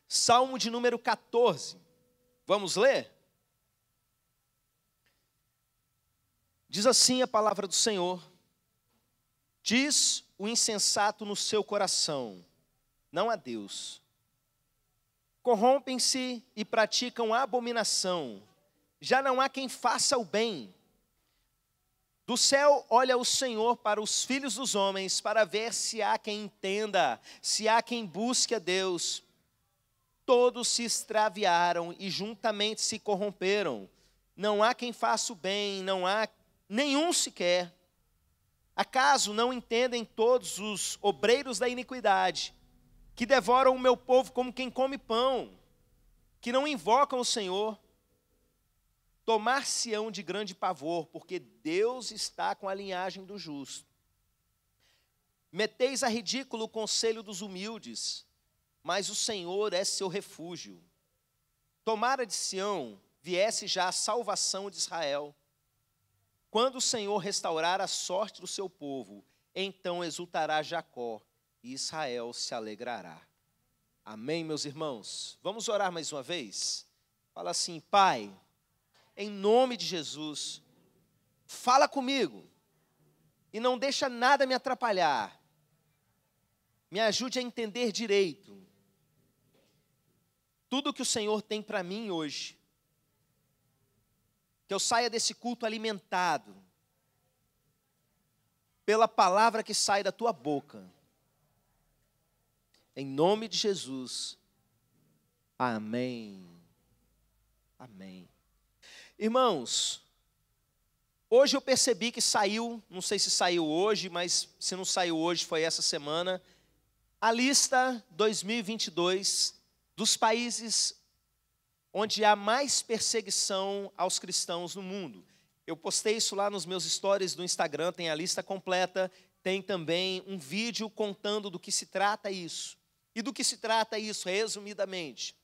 Salmo de número 14. Vamos ler? Diz assim a palavra do Senhor: diz o insensato no seu coração, não há Deus. Corrompem-se e praticam abominação, já não há quem faça o bem. Do céu olha o Senhor para os filhos dos homens, para ver se há quem entenda, se há quem busque a Deus. Todos se extraviaram e juntamente se corromperam. Não há quem faça o bem, não há nenhum sequer. Acaso não entendem todos os obreiros da iniquidade, que devoram o meu povo como quem come pão, que não invocam o Senhor? Tomar-se-ão de grande pavor, porque Deus está com a linhagem do justo. Meteis a ridículo o conselho dos humildes, mas o Senhor é seu refúgio. Tomara de Sião viesse já a salvação de Israel. Quando o Senhor restaurar a sorte do seu povo, então exultará Jacó e Israel se alegrará. Amém, meus irmãos? Vamos orar mais uma vez? Fala assim: Pai, em nome de Jesus, fala comigo e não deixa nada me atrapalhar. Me ajude a entender direito tudo que o Senhor tem para mim hoje. Que eu saia desse culto alimentado pela palavra que sai da tua boca. Em nome de Jesus. Amém. Amém. Irmãos, hoje eu percebi que saiu, não sei se saiu hoje, mas se não saiu hoje, foi essa semana, a lista 2022 dos países onde há mais perseguição aos cristãos no mundo. Eu postei isso lá nos meus stories do Instagram, tem a lista completa, tem também um vídeo contando do que se trata isso. E do que se trata isso, resumidamente?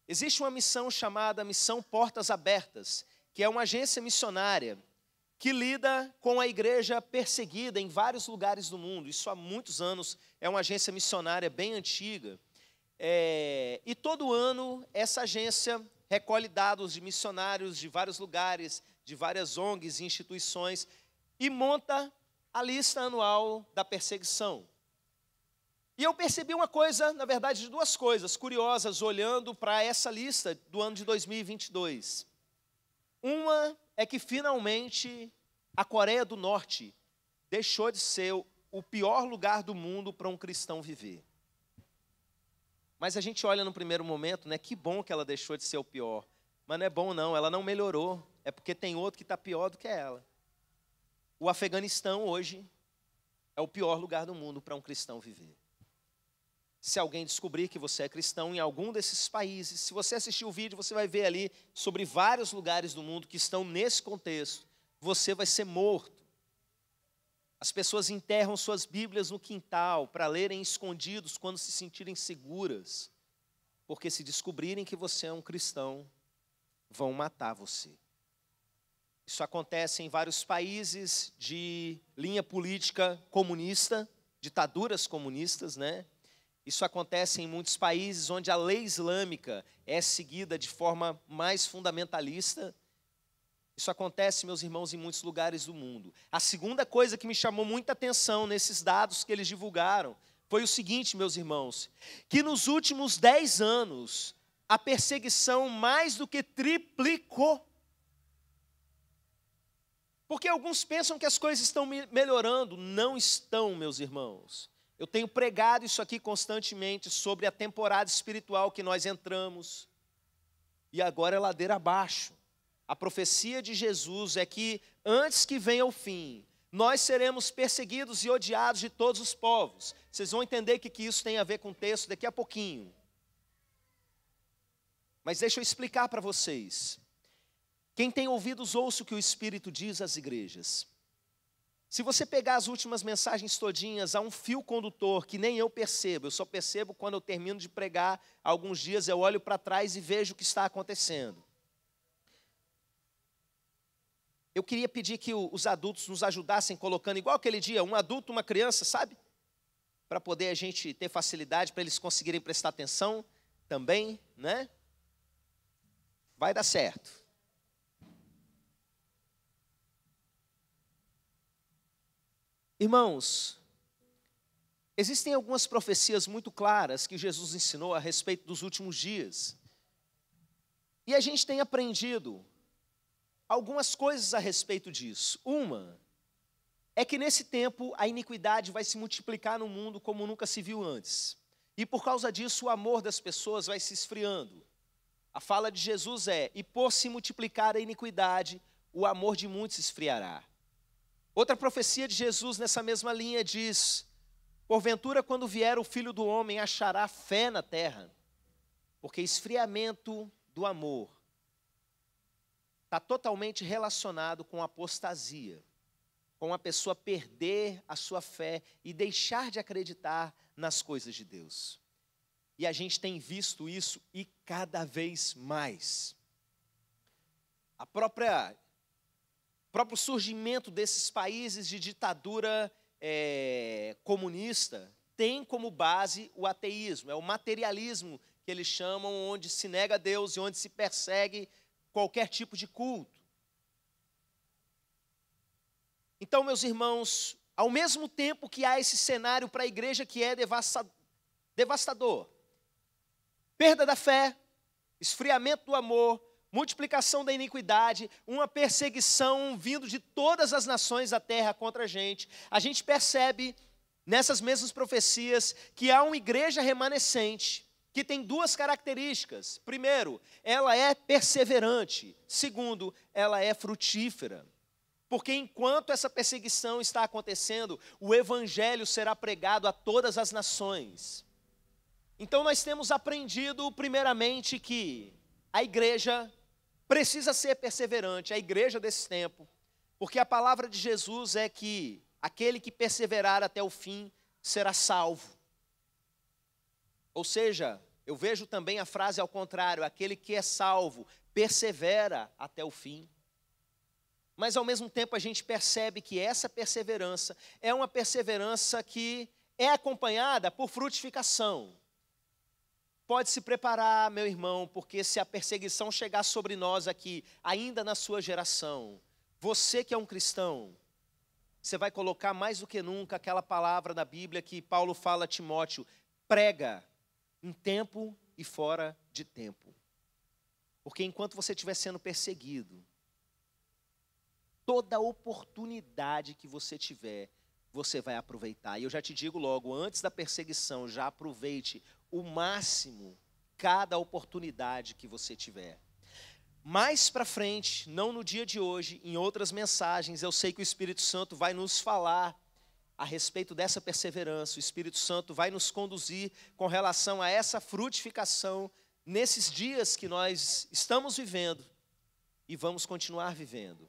Existe uma missão chamada Missão Portas Abertas, que é uma agência missionária que lida com a igreja perseguida em vários lugares do mundo. Isso há muitos anos, é uma agência missionária bem antiga. E todo ano essa agência recolhe dados de missionários de vários lugares, de várias ONGs e instituições, e monta a lista anual da perseguição. E eu percebi uma coisa, na verdade, duas coisas curiosas, olhando para essa lista do ano de 2022. Uma é que, finalmente, a Coreia do Norte deixou de ser o pior lugar do mundo para um cristão viver. Mas a gente olha no primeiro momento, né? Que bom que ela deixou de ser o pior. Mas não é bom não, ela não melhorou. É porque tem outro que está pior do que ela. O Afeganistão hoje é o pior lugar do mundo para um cristão viver. Se alguém descobrir que você é cristão em algum desses países, se você assistir o vídeo, você vai ver ali sobre vários lugares do mundo que estão nesse contexto. Você vai ser morto. As pessoas enterram suas Bíblias no quintal para lerem escondidos quando se sentirem seguras. Porque se descobrirem que você é um cristão, vão matar você. Isso acontece em vários países de linha política comunista, ditaduras comunistas, né? Isso acontece em muitos países onde a lei islâmica é seguida de forma mais fundamentalista. Isso acontece, meus irmãos, em muitos lugares do mundo. A segunda coisa que me chamou muita atenção nesses dados que eles divulgaram foi o seguinte, meus irmãos, que nos últimos 10 anos, a perseguição mais do que triplicou. Porque alguns pensam que as coisas estão melhorando. Não estão, meus irmãos. Eu tenho pregado isso aqui constantemente sobre a temporada espiritual que nós entramos. E agora é ladeira abaixo. A profecia de Jesus é que, antes que venha o fim, nós seremos perseguidos e odiados de todos os povos. Vocês vão entender o que isso tem a ver com o texto daqui a pouquinho. Mas deixa eu explicar para vocês. Quem tem ouvidos, ouça o que o Espírito diz às igrejas. Se você pegar as últimas mensagens todinhas, há um fio condutor que nem eu percebo. Eu só percebo quando eu termino de pregar. Alguns dias eu olho para trás e vejo o que está acontecendo. Eu queria pedir que os adultos nos ajudassem colocando, igual aquele dia, um adulto, uma criança, sabe? Para poder a gente ter facilidade, para eles conseguirem prestar atenção. também, né? Vai dar certo. Irmãos, existem algumas profecias muito claras que Jesus ensinou a respeito dos últimos dias. E a gente tem aprendido algumas coisas a respeito disso. Uma é que nesse tempo a iniquidade vai se multiplicar no mundo como nunca se viu antes. E por causa disso o amor das pessoas vai se esfriando. A fala de Jesus é: e por se multiplicar a iniquidade, o amor de muitos se esfriará. Outra profecia de Jesus nessa mesma linha diz: porventura, quando vier o Filho do Homem, achará fé na terra? Porque esfriamento do amor está totalmente relacionado com apostasia, com a pessoa perder a sua fé e deixar de acreditar nas coisas de Deus. E a gente tem visto isso e cada vez mais. O próprio surgimento desses países de ditadura comunista tem como base o ateísmo, é o materialismo que eles chamam, onde se nega a Deus e onde se persegue qualquer tipo de culto. Então, meus irmãos, ao mesmo tempo que há esse cenário para a igreja que é devastador, perda da fé, esfriamento do amor, multiplicação da iniquidade, uma perseguição vindo de todas as nações da terra contra a gente percebe nessas mesmas profecias que há uma igreja remanescente que tem duas características. Primeiro, ela é perseverante. Segundo, ela é frutífera. Porque enquanto essa perseguição está acontecendo, o evangelho será pregado a todas as nações. Então nós temos aprendido primeiramente que a igreja precisa ser perseverante, a igreja desse tempo, porque a palavra de Jesus é que aquele que perseverar até o fim será salvo. Ou seja, eu vejo também a frase ao contrário: aquele que é salvo persevera até o fim. Mas ao mesmo tempo a gente percebe que essa perseverança é uma perseverança que é acompanhada por frutificação. Pode se preparar, meu irmão, porque se a perseguição chegar sobre nós aqui, ainda na sua geração, você que é um cristão, você vai colocar mais do que nunca aquela palavra da Bíblia que Paulo fala a Timóteo: prega em tempo e fora de tempo. Porque enquanto você estiver sendo perseguido, toda oportunidade que você tiver, você vai aproveitar. E eu já te digo logo, antes da perseguição, já aproveite o máximo cada oportunidade que você tiver. Mais para frente, não no dia de hoje, em outras mensagens, eu sei que o Espírito Santo vai nos falar a respeito dessa perseverança. O Espírito Santo vai nos conduzir com relação a essa frutificação nesses dias que nós estamos vivendo e vamos continuar vivendo.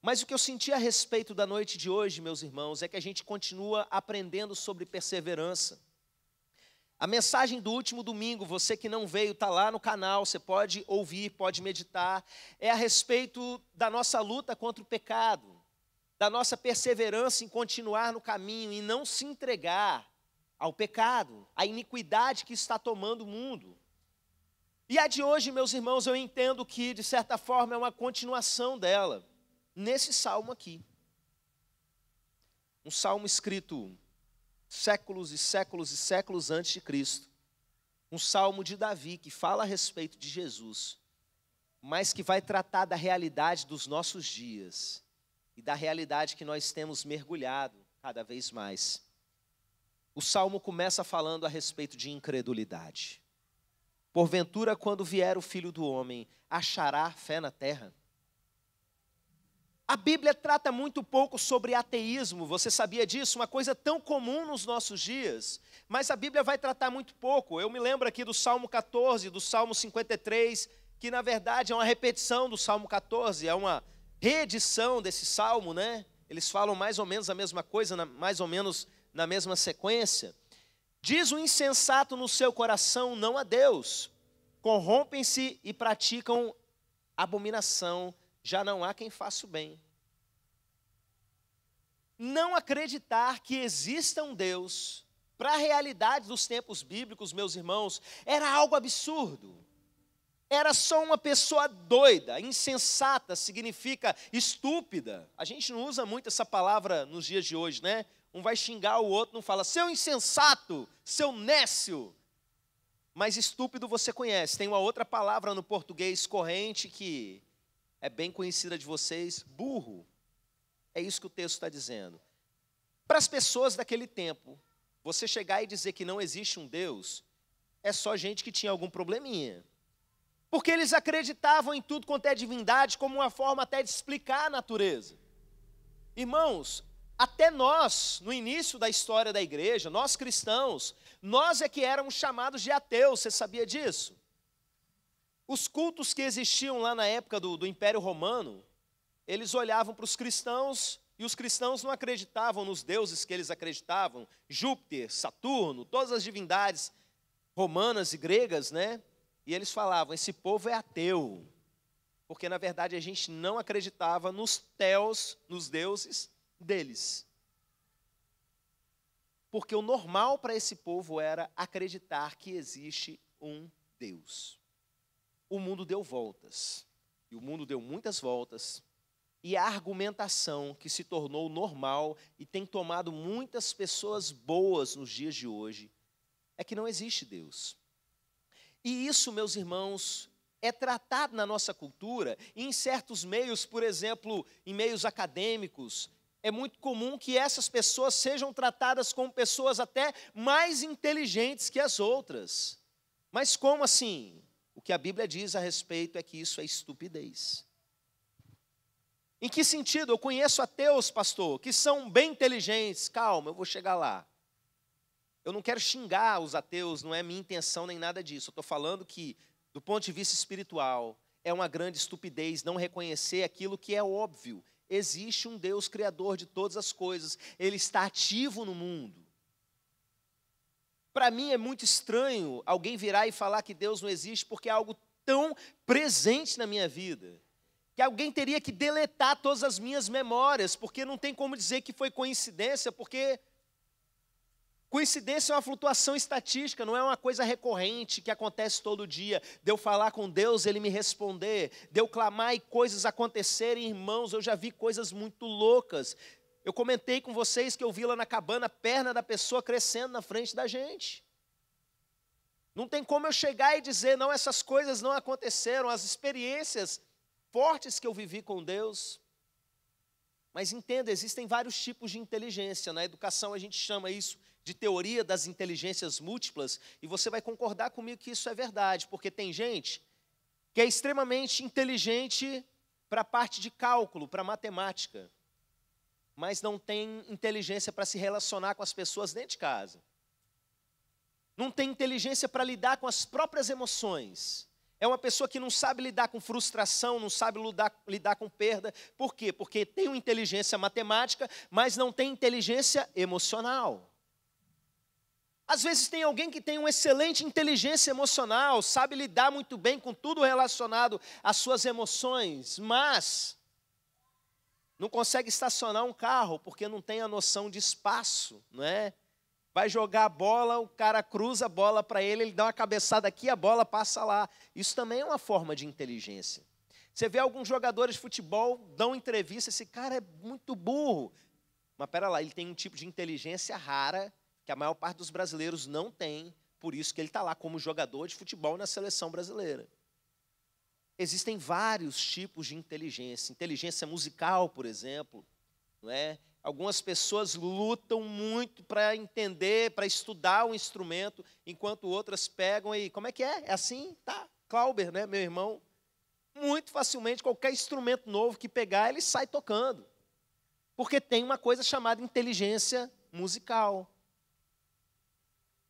Mas o que eu senti a respeito da noite de hoje, meus irmãos, é que a gente continua aprendendo sobre perseverança. A mensagem do último domingo, você que não veio, está lá no canal, você pode ouvir, pode meditar, é a respeito da nossa luta contra o pecado, da nossa perseverança em continuar no caminho e não se entregar ao pecado, à iniquidade que está tomando o mundo. E a de hoje, meus irmãos, eu entendo que, de certa forma, é uma continuação dela, nesse salmo aqui. Um salmo escrito séculos e séculos e séculos antes de Cristo. Um salmo de Davi que fala a respeito de Jesus, mas que vai tratar da realidade dos nossos dias e da realidade que nós temos mergulhado cada vez mais. O salmo começa falando a respeito de incredulidade. Porventura, quando vier o Filho do Homem, achará fé na terra? A Bíblia trata muito pouco sobre ateísmo, você sabia disso? Uma coisa tão comum nos nossos dias, mas a Bíblia vai tratar muito pouco. Eu me lembro aqui do Salmo 14, do Salmo 53, que na verdade é uma repetição do Salmo 14, é uma reedição desse Salmo, né? Eles falam mais ou menos a mesma coisa, mais ou menos na mesma sequência. Diz o insensato no seu coração, não a Deus. Corrompem-se e praticam abominação. Já não há quem faça o bem. Não acreditar que exista um Deus para a realidade dos tempos bíblicos, meus irmãos, era algo absurdo. Era só uma pessoa doida, insensata, significa estúpida. A gente não usa muito essa palavra nos dias de hoje, né? Um vai xingar o outro, não fala, seu insensato, seu nécio. Mas estúpido você conhece. Tem uma outra palavra no português corrente que é bem conhecida de vocês, burro. É isso que o texto está dizendo. Para as pessoas daquele tempo, você chegar e dizer que não existe um Deus, é só gente que tinha algum probleminha. Porque eles acreditavam em tudo quanto é divindade como uma forma até de explicar a natureza. Irmãos, até nós, no início da história da igreja, nós cristãos, nós é que éramos chamados de ateus, você sabia disso? Os cultos que existiam lá na época do Império Romano, eles olhavam para os cristãos e os cristãos não acreditavam nos deuses que eles acreditavam, Júpiter, Saturno, todas as divindades romanas e gregas, né? E eles falavam, esse povo é ateu, porque na verdade a gente não acreditava nos teos, nos deuses deles. Porque o normal para esse povo era acreditar que existe um Deus. O mundo deu voltas, e o mundo deu muitas voltas, e a argumentação que se tornou normal e tem tomado muitas pessoas boas nos dias de hoje, é que não existe Deus. E isso, meus irmãos, é tratado na nossa cultura, e em certos meios, por exemplo, em meios acadêmicos, é muito comum que essas pessoas sejam tratadas como pessoas até mais inteligentes que as outras. Mas como assim? O que a Bíblia diz a respeito é que isso é estupidez. Em que sentido? Eu conheço ateus, pastor, que são bem inteligentes. Calma, eu vou chegar lá. Eu não quero xingar os ateus, não é minha intenção nem nada disso. Eu estou falando que, do ponto de vista espiritual, é uma grande estupidez não reconhecer aquilo que é óbvio. Existe um Deus criador de todas as coisas. Ele está ativo no mundo. Para mim é muito estranho alguém virar e falar que Deus não existe porque é algo tão presente na minha vida. Que alguém teria que deletar todas as minhas memórias, porque não tem como dizer que foi coincidência, porque coincidência é uma flutuação estatística, não é uma coisa recorrente que acontece todo dia. De eu falar com Deus, Ele me responder, de eu clamar e coisas acontecerem, irmãos, eu já vi coisas muito loucas. Eu comentei com vocês que eu vi lá na cabana a perna da pessoa crescendo na frente da gente. Não tem como eu chegar e dizer, não, essas coisas não aconteceram, as experiências fortes que eu vivi com Deus. Mas entenda, existem vários tipos de inteligência. Na educação a gente chama isso de teoria das inteligências múltiplas, e você vai concordar comigo que isso é verdade, porque tem gente que é extremamente inteligente para a parte de cálculo, para matemática, mas não tem inteligência para se relacionar com as pessoas dentro de casa. Não tem inteligência para lidar com as próprias emoções. É uma pessoa que não sabe lidar com frustração, não sabe lidar com perda. Por quê? Porque tem uma inteligência matemática, mas não tem inteligência emocional. Às vezes tem alguém que tem uma excelente inteligência emocional, sabe lidar muito bem com tudo relacionado às suas emoções, mas não consegue estacionar um carro porque não tem a noção de espaço, não é? Vai jogar a bola, o cara cruza a bola para ele, ele dá uma cabeçada aqui, a bola passa lá. Isso também é uma forma de inteligência. Você vê alguns jogadores de futebol, dão entrevista, esse cara é muito burro. Mas pera lá, ele tem um tipo de inteligência rara, que a maior parte dos brasileiros não tem, por isso que ele está lá como jogador de futebol na seleção brasileira. Existem vários tipos de inteligência. Inteligência musical, por exemplo, não é? Algumas pessoas lutam muito para entender, para estudar o instrumento, enquanto outras pegam e, como é que é? É assim? Tá, Clauber, né, meu irmão? Muito facilmente, qualquer instrumento novo que pegar, ele sai tocando. Porque tem uma coisa chamada inteligência musical.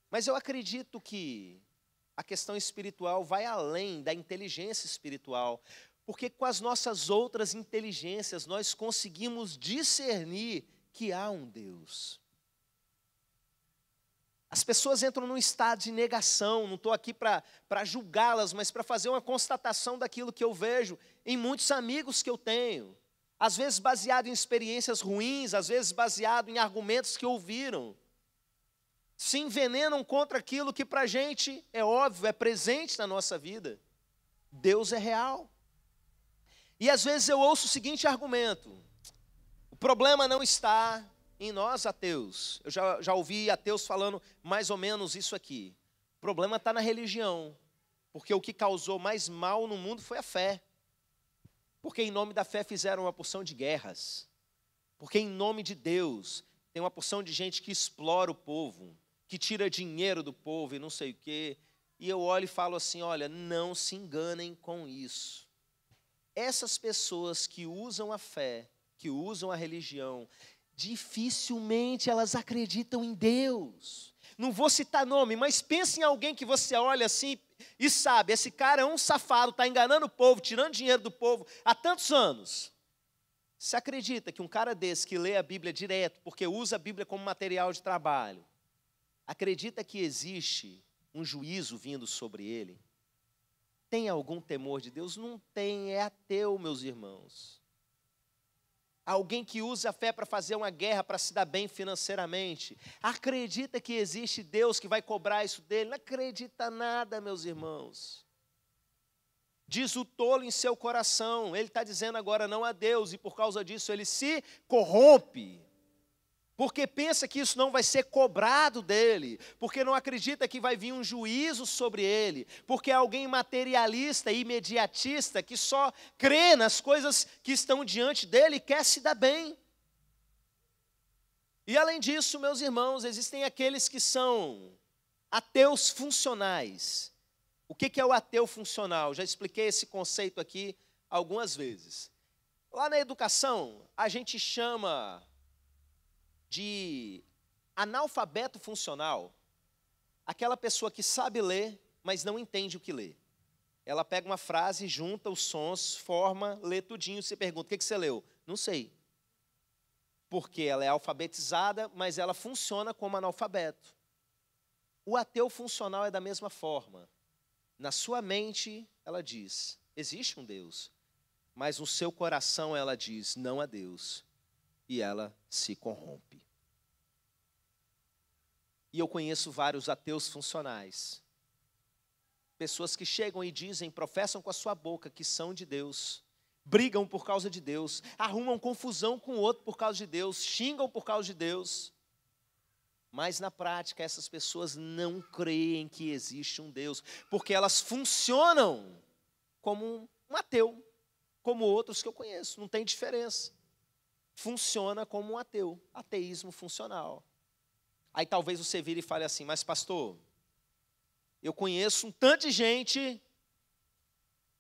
Mas eu acredito que a questão espiritual vai além da inteligência espiritual, porque com as nossas outras inteligências nós conseguimos discernir que há um Deus. As pessoas entram num estado de negação, não estou aqui para julgá-las, mas para fazer uma constatação daquilo que eu vejo em muitos amigos que eu tenho. Às vezes baseado em experiências ruins, às vezes baseado em argumentos que ouviram. se envenenam contra aquilo que para a gente é óbvio, é presente na nossa vida. Deus é real. E às vezes eu ouço o seguinte argumento: o problema não está em nós ateus. Eu já ouvi ateus falando mais ou menos isso aqui. O problema está na religião, porque o que causou mais mal no mundo foi a fé. Porque em nome da fé fizeram uma porção de guerras. Porque em nome de Deus tem uma porção de gente que explora o povo, que tira dinheiro do povo e não sei o quê. E eu olho e falo assim, olha, não se enganem com isso. Essas pessoas que usam a fé, que usam a religião, dificilmente elas acreditam em Deus. Não vou citar nome, mas pense em alguém que você olha assim e sabe, esse cara é um safado, está enganando o povo, tirando dinheiro do povo há tantos anos. Você acredita que um cara desse que lê a Bíblia direto, porque usa a Bíblia como material de trabalho, acredita que existe um juízo vindo sobre ele? Tem algum temor de Deus? Não tem, é ateu, meus irmãos. Alguém que usa a fé para fazer uma guerra, para se dar bem financeiramente, acredita que existe Deus que vai cobrar isso dele? Não acredita nada, meus irmãos. Diz o tolo em seu coração, ele está dizendo agora não a Deus, e por causa disso ele se corrompe. Porque pensa que isso não vai ser cobrado dele, porque não acredita que vai vir um juízo sobre ele, porque é alguém materialista e imediatista que só crê nas coisas que estão diante dele e quer se dar bem. E além disso, meus irmãos, existem aqueles que são ateus funcionais. O que é o ateu funcional? Já expliquei esse conceito aqui algumas vezes. Lá na educação, a gente chama de analfabeto funcional, aquela pessoa que sabe ler, mas não entende o que lê. Ela pega uma frase, junta os sons, forma, lê tudinho, você pergunta, o que você leu? Não sei. Porque ela é alfabetizada, mas ela funciona como analfabeto. O ateu funcional é da mesma forma. Na sua mente, ela diz, existe um Deus, mas no seu coração ela diz, não há Deus. E ela se corrompe. E eu conheço vários ateus funcionais. Pessoas que chegam e dizem, professam com a sua boca que são de Deus, brigam por causa de Deus, arrumam confusão com o outro por causa de Deus, xingam por causa de Deus. Mas na prática essas pessoas não creem que existe um Deus, porque elas funcionam como um ateu, como outros que eu conheço, não tem diferença. Funciona como um ateu, ateísmo funcional. Aí talvez você vire e fale assim, mas pastor, eu conheço um tanto de gente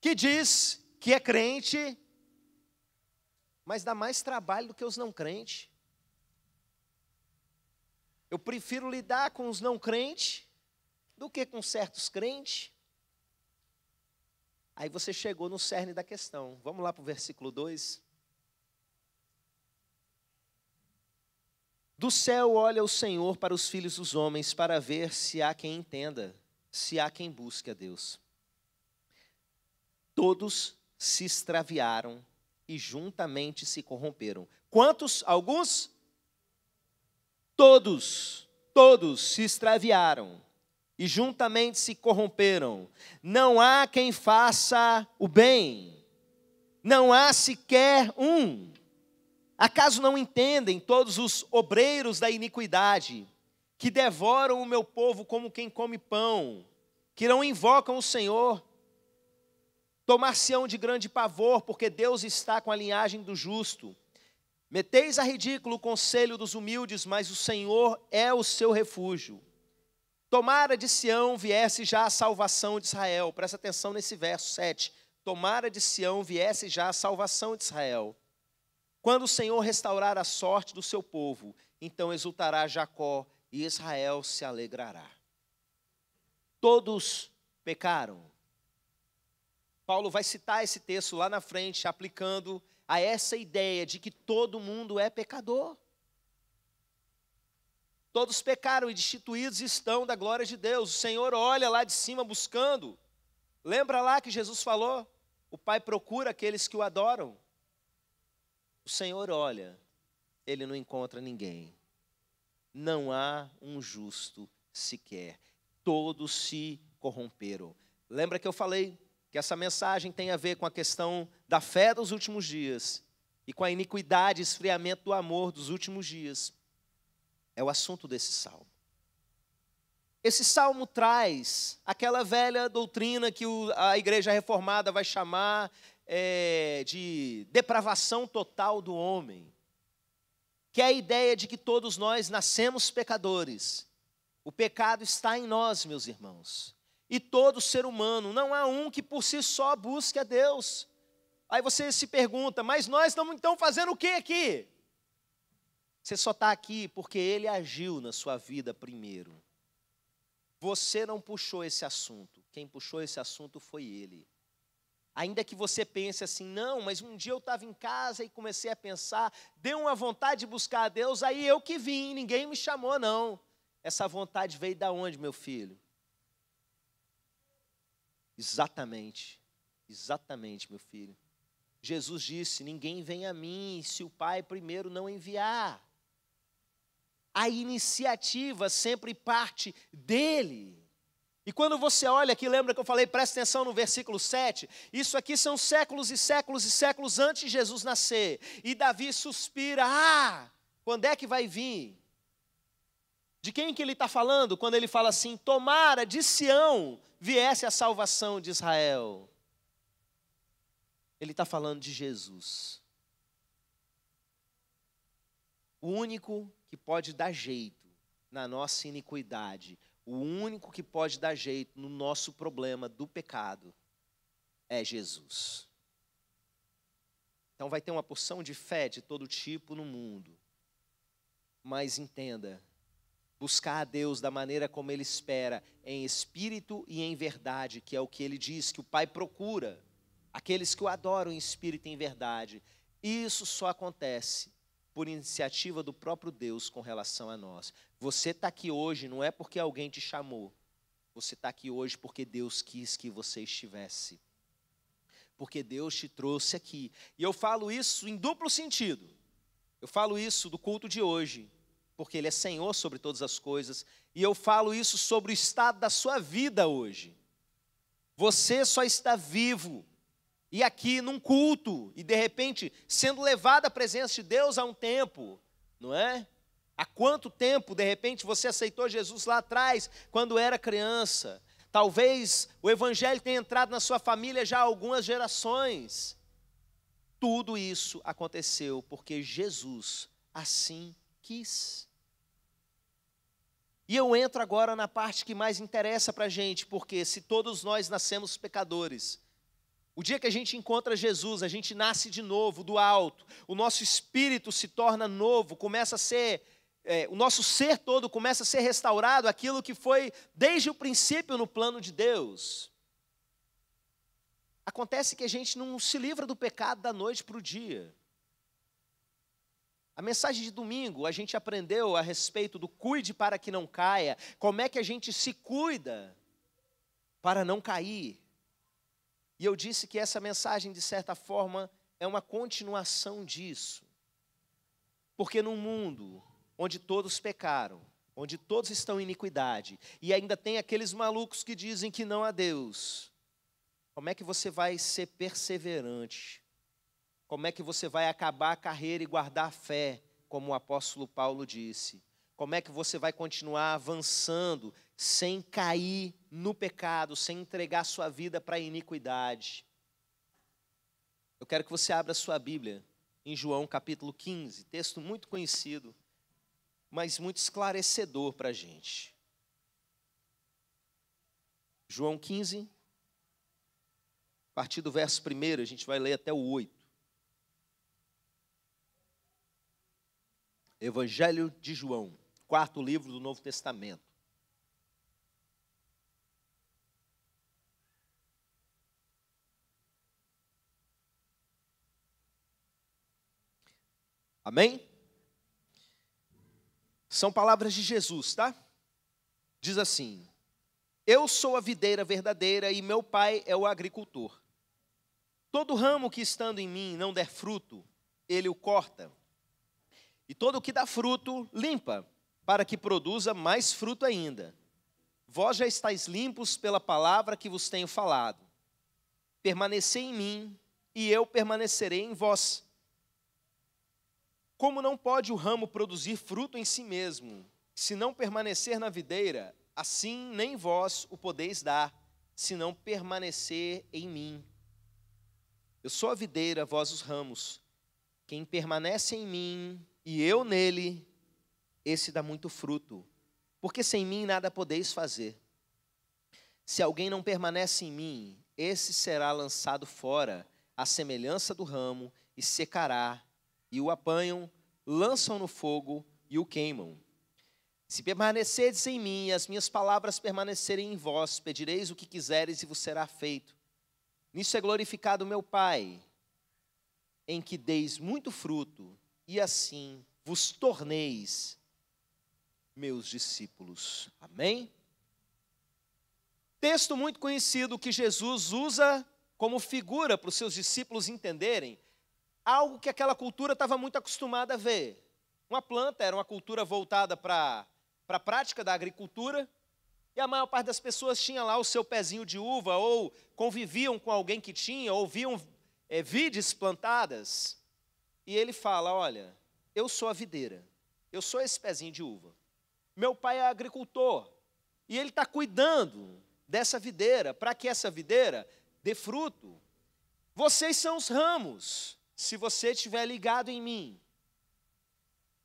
que diz que é crente, mas dá mais trabalho do que os não crentes. Eu prefiro lidar com os não crentes do que com certos crentes. Aí você chegou no cerne da questão. Vamos lá para o versículo 2. Do céu olha o Senhor para os filhos dos homens, para ver se há quem entenda, se há quem busque a Deus. Todos se extraviaram e juntamente se corromperam. Quantos? Alguns? Todos se extraviaram e juntamente se corromperam. Não há quem faça o bem, não há sequer um. Acaso não entendem todos os obreiros da iniquidade, que devoram o meu povo como quem come pão, que não invocam o Senhor? Tomar-se-ão de grande pavor, porque Deus está com a linhagem do justo. Meteis a ridículo o conselho dos humildes, mas o Senhor é o seu refúgio. Tomara de Sião viesse já a salvação de Israel. Presta atenção nesse verso 7. Tomara de Sião viesse já a salvação de Israel. Quando o Senhor restaurar a sorte do seu povo, então exultará Jacó e Israel se alegrará. Todos pecaram. Paulo vai citar esse texto lá na frente, aplicando a essa ideia de que todo mundo é pecador. Todos pecaram e destituídos estão da glória de Deus. O Senhor olha lá de cima buscando. Lembra lá que Jesus falou? O Pai procura aqueles que o adoram. O Senhor olha, Ele não encontra ninguém. não há um justo sequer. Todos se corromperam. Lembra que eu falei que essa mensagem tem a ver com a questão da fé dos últimos dias e com a iniquidade e esfriamento do amor dos últimos dias. É o assunto desse salmo. Esse salmo traz aquela velha doutrina que a igreja reformada vai chamar de depravação total do homem, que é a ideia de que todos nós nascemos pecadores. O pecado está em nós, meus irmãos. E todo ser humano, não há um que por si só busque a Deus. Aí você se pergunta, mas nós estamos então fazendo o que aqui? Você só está aqui porque Ele agiu na sua vida primeiro. Você não puxou esse assunto. Quem puxou esse assunto foi Ele. Ainda que você pense assim, não, mas um dia eu estava em casa e comecei a pensar, deu uma vontade de buscar a Deus, aí eu que vim, ninguém me chamou não. Essa vontade veio da onde, meu filho? Exatamente, meu filho. Jesus disse, ninguém vem a mim se o Pai primeiro não enviar. A iniciativa sempre parte dele. E quando você olha aqui, lembra que eu falei, presta atenção no versículo 7, isso aqui são séculos e séculos e séculos antes de Jesus nascer. E Davi suspira, quando é que vai vir? De quem que ele está falando quando ele fala assim, tomara de Sião viesse a salvação de Israel? Ele está falando de Jesus. O único que pode dar jeito na nossa iniquidade, o único que pode dar jeito no nosso problema do pecado é Jesus. Então vai ter uma porção de fé de todo tipo no mundo. Mas entenda, buscar a Deus da maneira como Ele espera, em espírito e em verdade, que é o que Ele diz que o Pai procura, aqueles que o adoram em espírito e em verdade. Isso só acontece por iniciativa do próprio Deus com relação a nós. Você está aqui hoje não é porque alguém te chamou. Você está aqui hoje porque Deus quis que você estivesse. Porque Deus te trouxe aqui. E eu falo isso em duplo sentido. Eu falo isso do culto de hoje, porque Ele é Senhor sobre todas as coisas. E eu falo isso sobre o estado da sua vida hoje. Você só está vivo e aqui num culto, e de repente sendo levado à presença de Deus há um tempo, não é? Há quanto tempo, de repente, você aceitou Jesus lá atrás, quando era criança? Talvez o Evangelho tenha entrado na sua família já há algumas gerações. Tudo isso aconteceu porque Jesus assim quis. E eu entro agora na parte que mais interessa para a gente, porque se todos nós nascemos pecadores, o dia que a gente encontra Jesus, a gente nasce de novo, do alto, o nosso espírito se torna novo, começa a ser, o nosso ser todo começa a ser restaurado, aquilo que foi desde o princípio no plano de Deus. Acontece que a gente não se livra do pecado da noite para o dia. A mensagem de domingo, a gente aprendeu a respeito do cuide para que não caia, como é que a gente se cuida para não cair. E eu disse que essa mensagem, de certa forma, é uma continuação disso. Porque num mundo onde todos pecaram, onde todos estão em iniquidade, e ainda tem aqueles malucos que dizem que não há Deus, como é que você vai ser perseverante? Como é que você vai acabar a carreira e guardar a fé, como o apóstolo Paulo disse? Como é que você vai continuar avançando sem cair no pecado, sem entregar sua vida para a iniquidade? Eu quero que você abra sua Bíblia em João capítulo 15, texto muito conhecido, mas muito esclarecedor para a gente. João 15, a partir do verso 1, a gente vai ler até o 8. Evangelho de João, quarto livro do Novo Testamento. Amém? São palavras de Jesus, tá? Diz assim: eu sou a videira verdadeira e meu pai é o agricultor. Todo ramo que estando em mim não der fruto, ele o corta. E todo o que dá fruto, limpa, para que produza mais fruto ainda. Vós já estáis limpos pela palavra que vos tenho falado. Permanecei em mim, e eu permanecerei em vós. Como não pode o ramo produzir fruto em si mesmo, se não permanecer na videira, assim nem vós o podeis dar, se não permanecer em mim. Eu sou a videira, vós os ramos. Quem permanece em mim e eu nele, esse dá muito fruto, porque sem mim nada podeis fazer. Se alguém não permanece em mim, esse será lançado fora, à semelhança do ramo, e secará, e o apanham, lançam no fogo e o queimam. Se permanecerdes em mim e as minhas palavras permanecerem em vós, pedireis o que quiseres e vos será feito. Nisso é glorificado meu Pai, em que deis muito fruto, e assim vos torneis meus discípulos. Amém? Texto muito conhecido que Jesus usa como figura para os seus discípulos entenderem algo que aquela cultura estava muito acostumada a ver. Uma planta era uma cultura voltada para a prática da agricultura, e a maior parte das pessoas tinha lá o seu pezinho de uva, ou conviviam com alguém que tinha, ou viam vides plantadas. E ele fala, olha, eu sou a videira, eu sou esse pezinho de uva. Meu pai é agricultor, e ele está cuidando dessa videira, para que essa videira dê fruto. Vocês são os ramos, se você estiver ligado em mim.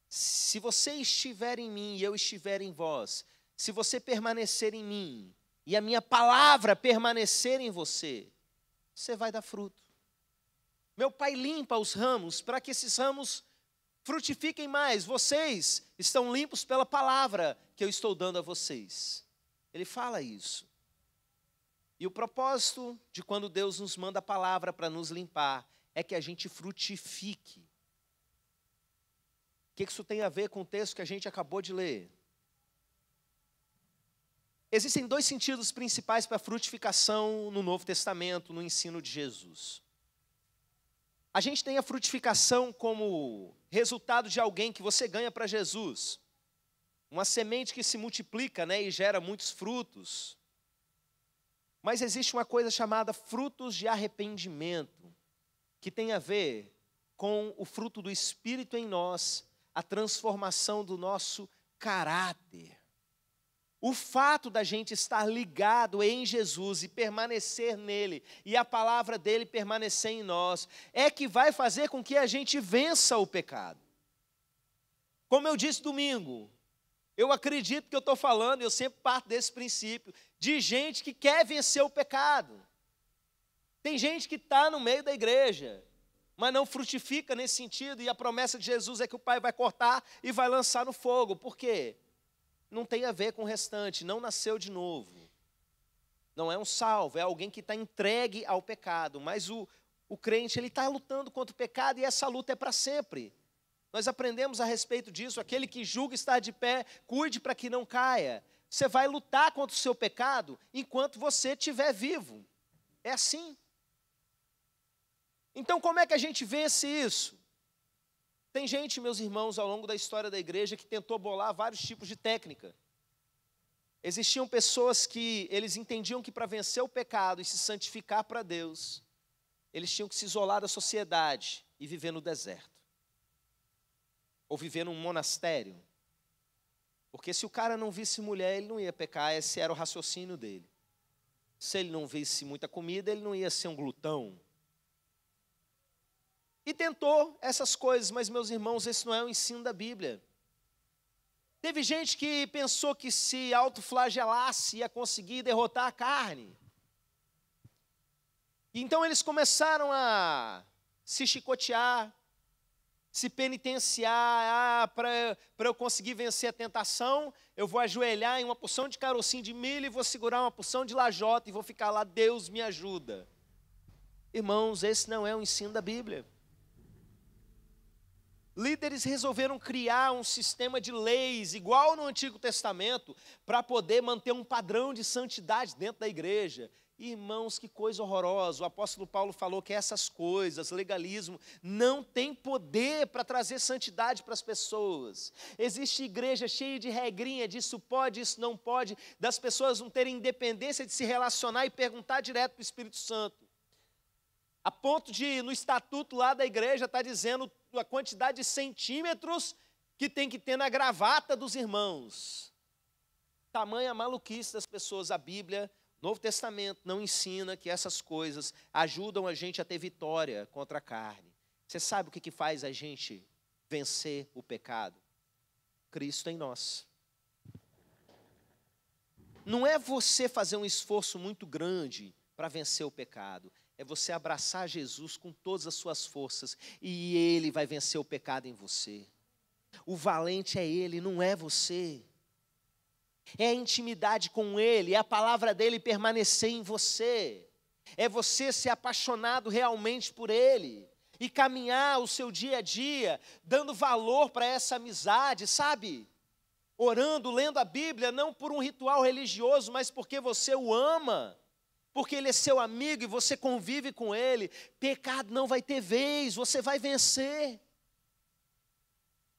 Se você estiver em mim e eu estiver em vós, se você permanecer em mim e a minha palavra permanecer em você, você vai dar fruto. Meu pai limpa os ramos para que esses ramos frutifiquem mais. Vocês estão limpos pela palavra que eu estou dando a vocês. Ele fala isso. E o propósito de quando Deus nos manda a palavra para nos limpar é que a gente frutifique. O que isso tem a ver com o texto que a gente acabou de ler? Existem dois sentidos principais para a frutificação no Novo Testamento, no ensino de Jesus. A gente tem a frutificação como resultado de alguém que você ganha para Jesus. Uma semente que se multiplica, e gera muitos frutos. Mas existe uma coisa chamada frutos de arrependimento, que tem a ver com o fruto do Espírito em nós, a transformação do nosso caráter. O fato da gente estar ligado em Jesus e permanecer nele, e a palavra dele permanecer em nós, é que vai fazer com que a gente vença o pecado. Como eu disse domingo, eu acredito que eu estou falando, eu sempre parto desse princípio, de gente que quer vencer o pecado. Tem gente que está no meio da igreja, mas não frutifica nesse sentido, e a promessa de Jesus é que o Pai vai cortar e vai lançar no fogo. Por quê? Não tem a ver com o restante, não nasceu de novo. Não é um salvo, é alguém que está entregue ao pecado, mas o crente, ele está lutando contra o pecado, e essa luta é para sempre. Nós aprendemos a respeito disso, aquele que julga estar de pé, cuide para que não caia. Você vai lutar contra o seu pecado enquanto você estiver vivo. É assim. Então, como é que a gente vence isso? Tem gente, meus irmãos, ao longo da história da igreja, que tentou bolar vários tipos de técnica. Existiam pessoas que eles entendiam que para vencer o pecado e se santificar para Deus, eles tinham que se isolar da sociedade e viver no deserto. Ou viver num monastério. Porque se o cara não visse mulher, ele não ia pecar, esse era o raciocínio dele. Se ele não visse muita comida, ele não ia ser um glutão. E tentou essas coisas, mas, meus irmãos, esse não é o ensino da Bíblia. Teve gente que pensou que se autoflagelasse ia conseguir derrotar a carne. Então eles começaram a se chicotear, se penitenciar. Para eu conseguir vencer a tentação, eu vou ajoelhar em uma porção de carocinho de milho e vou segurar uma porção de lajota e vou ficar lá, Deus me ajuda. Irmãos, esse não é o ensino da Bíblia. Líderes resolveram criar um sistema de leis, igual no Antigo Testamento, para poder manter um padrão de santidade dentro da igreja. Irmãos, que coisa horrorosa. O apóstolo Paulo falou que essas coisas, legalismo, não tem poder para trazer santidade para as pessoas. Existe igreja cheia de regrinha, disso pode, isso não pode, das pessoas não terem independência de se relacionar e perguntar direto para o Espírito Santo. A ponto de, no estatuto lá da igreja, está dizendo a quantidade de centímetros que tem que ter na gravata dos irmãos. Tamanha maluquice das pessoas. A Bíblia, Novo Testamento, não ensina que essas coisas ajudam a gente a ter vitória contra a carne. Você sabe o que faz a gente vencer o pecado? Cristo em nós. Não é você fazer um esforço muito grande para vencer o pecado. É você abraçar Jesus com todas as suas forças e Ele vai vencer o pecado em você. O valente é Ele, não é você. É a intimidade com Ele, é a palavra dEle permanecer em você. É você ser apaixonado realmente por Ele e caminhar o seu dia a dia, dando valor para essa amizade, sabe? Orando, lendo a Bíblia, não por um ritual religioso, mas porque você o ama. Porque Ele é seu amigo e você convive com Ele. Pecado não vai ter vez, você vai vencer.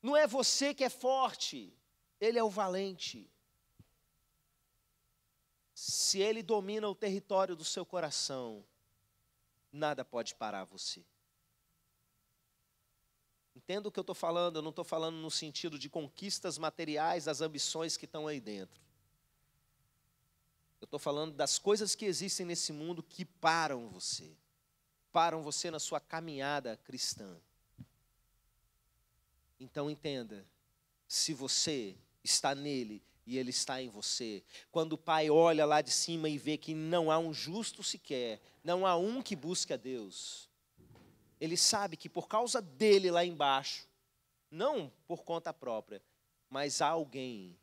Não é você que é forte, Ele é o valente. Se Ele domina o território do seu coração, nada pode parar você. Entenda o que eu estou falando, eu não estou falando no sentido de conquistas materiais, das ambições que estão aí dentro. Eu estou falando das coisas que existem nesse mundo que param você na sua caminhada cristã. Então entenda, se você está nele e ele está em você, quando o Pai olha lá de cima e vê que não há um justo sequer, não há um que busque a Deus, Ele sabe que por causa dele lá embaixo, não por conta própria, mas há alguém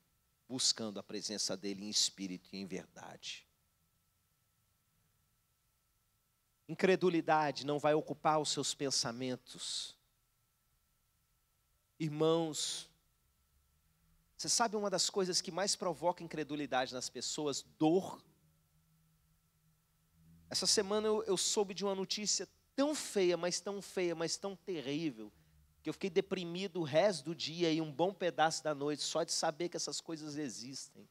buscando a presença dele em espírito e em verdade. Incredulidade não vai ocupar os seus pensamentos. Irmãos, você sabe uma das coisas que mais provoca incredulidade nas pessoas? Dor. Essa semana eu soube de uma notícia tão feia, mas tão terrível, que eu fiquei deprimido o resto do dia e um bom pedaço da noite, só de saber que essas coisas existem.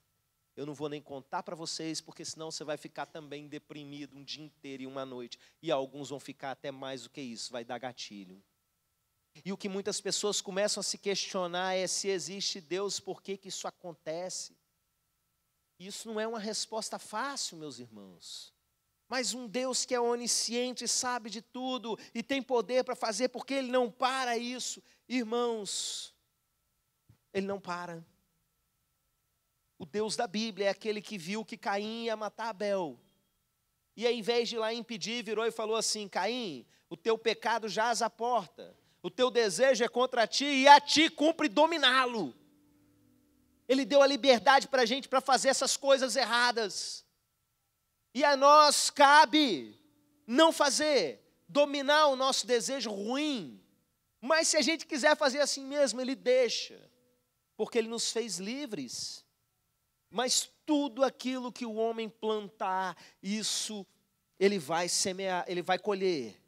Eu não vou nem contar para vocês, porque senão você vai ficar também deprimido um dia inteiro e uma noite. E alguns vão ficar até mais do que isso, vai dar gatilho. E o que muitas pessoas começam a se questionar é se existe Deus, por que isso acontece? Isso não é uma resposta fácil, meus irmãos. Mas um Deus que é onisciente, sabe de tudo e tem poder para fazer, porque Ele não para isso. Irmãos, Ele não para. O Deus da Bíblia é aquele que viu que Caim ia matar Abel. E ao invés de ir lá impedir, virou e falou assim: Caim, o teu pecado jaz à porta. O teu desejo é contra ti e a ti cumpre dominá-lo. Ele deu a liberdade para a gente para fazer essas coisas erradas. E a nós cabe não fazer, dominar o nosso desejo ruim. Mas se a gente quiser fazer assim mesmo, Ele deixa. Porque Ele nos fez livres. Mas tudo aquilo que o homem plantar, isso ele vai semear, ele vai colher.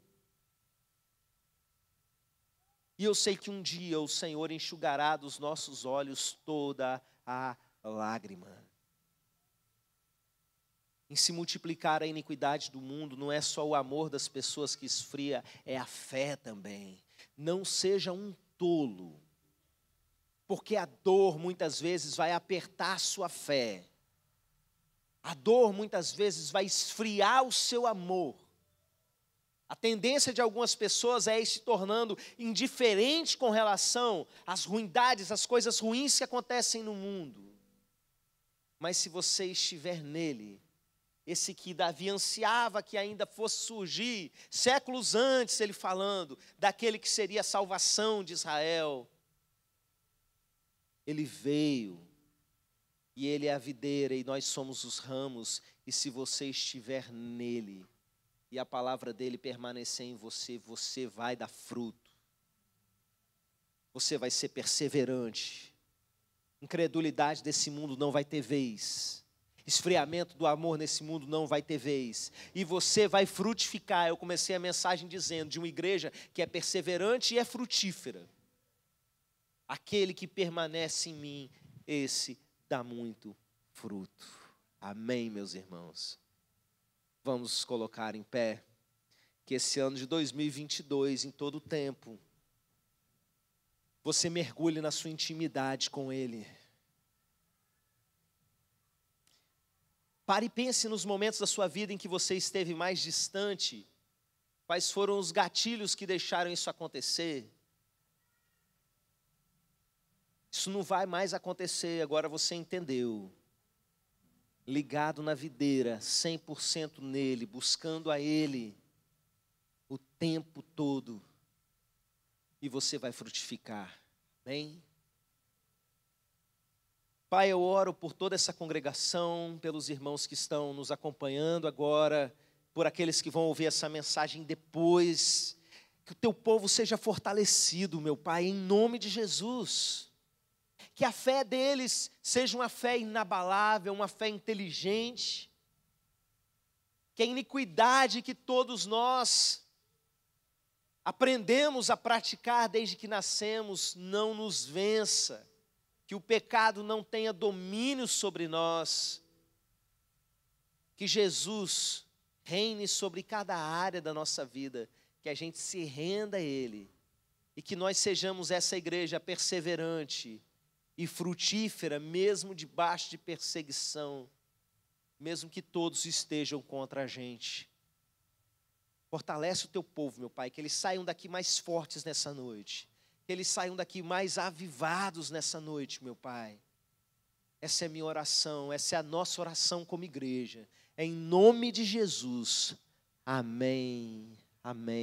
E eu sei que um dia o Senhor enxugará dos nossos olhos toda a lágrima. Em se multiplicar a iniquidade do mundo, não é só o amor das pessoas que esfria, é a fé também. Não seja um tolo, porque a dor muitas vezes vai apertar a sua fé. A dor muitas vezes vai esfriar o seu amor. A tendência de algumas pessoas é ir se tornando indiferente com relação às ruindades, às coisas ruins que acontecem no mundo. Mas se você estiver nele, esse que Davi ansiava que ainda fosse surgir, séculos antes ele falando, daquele que seria a salvação de Israel, ele veio, e ele é a videira, e nós somos os ramos, e se você estiver nele, e a palavra dele permanecer em você, você vai dar fruto. Você vai ser perseverante. Incredulidade desse mundo não vai ter vez. Esfriamento do amor nesse mundo não vai ter vez. E você vai frutificar. Eu comecei a mensagem dizendo de uma igreja que é perseverante e é frutífera. Aquele que permanece em mim, esse dá muito fruto. Amém, meus irmãos. Vamos nos colocar em pé. Que esse ano de 2022, em todo o tempo, você mergulhe na sua intimidade com Ele. Pare e pense nos momentos da sua vida em que você esteve mais distante. Quais foram os gatilhos que deixaram isso acontecer? Isso não vai mais acontecer, agora você entendeu. Ligado na videira, 100% nele, buscando a Ele o tempo todo. E você vai frutificar. Amém? Pai, eu oro por toda essa congregação, pelos irmãos que estão nos acompanhando agora, por aqueles que vão ouvir essa mensagem depois. Que o teu povo seja fortalecido, meu Pai, em nome de Jesus. Que a fé deles seja uma fé inabalável, uma fé inteligente. Que a iniquidade que todos nós aprendemos a praticar desde que nascemos não nos vença. Que o pecado não tenha domínio sobre nós. Que Jesus reine sobre cada área da nossa vida. Que a gente se renda a Ele. E que nós sejamos essa igreja perseverante e frutífera, mesmo debaixo de perseguição. Mesmo que todos estejam contra a gente. Fortalece o teu povo, meu Pai. Que eles saiam daqui mais fortes nessa noite. Que eles saiam daqui mais avivados nessa noite, meu Pai. Essa é a minha oração, essa é a nossa oração como igreja. É em nome de Jesus. Amém. Amém.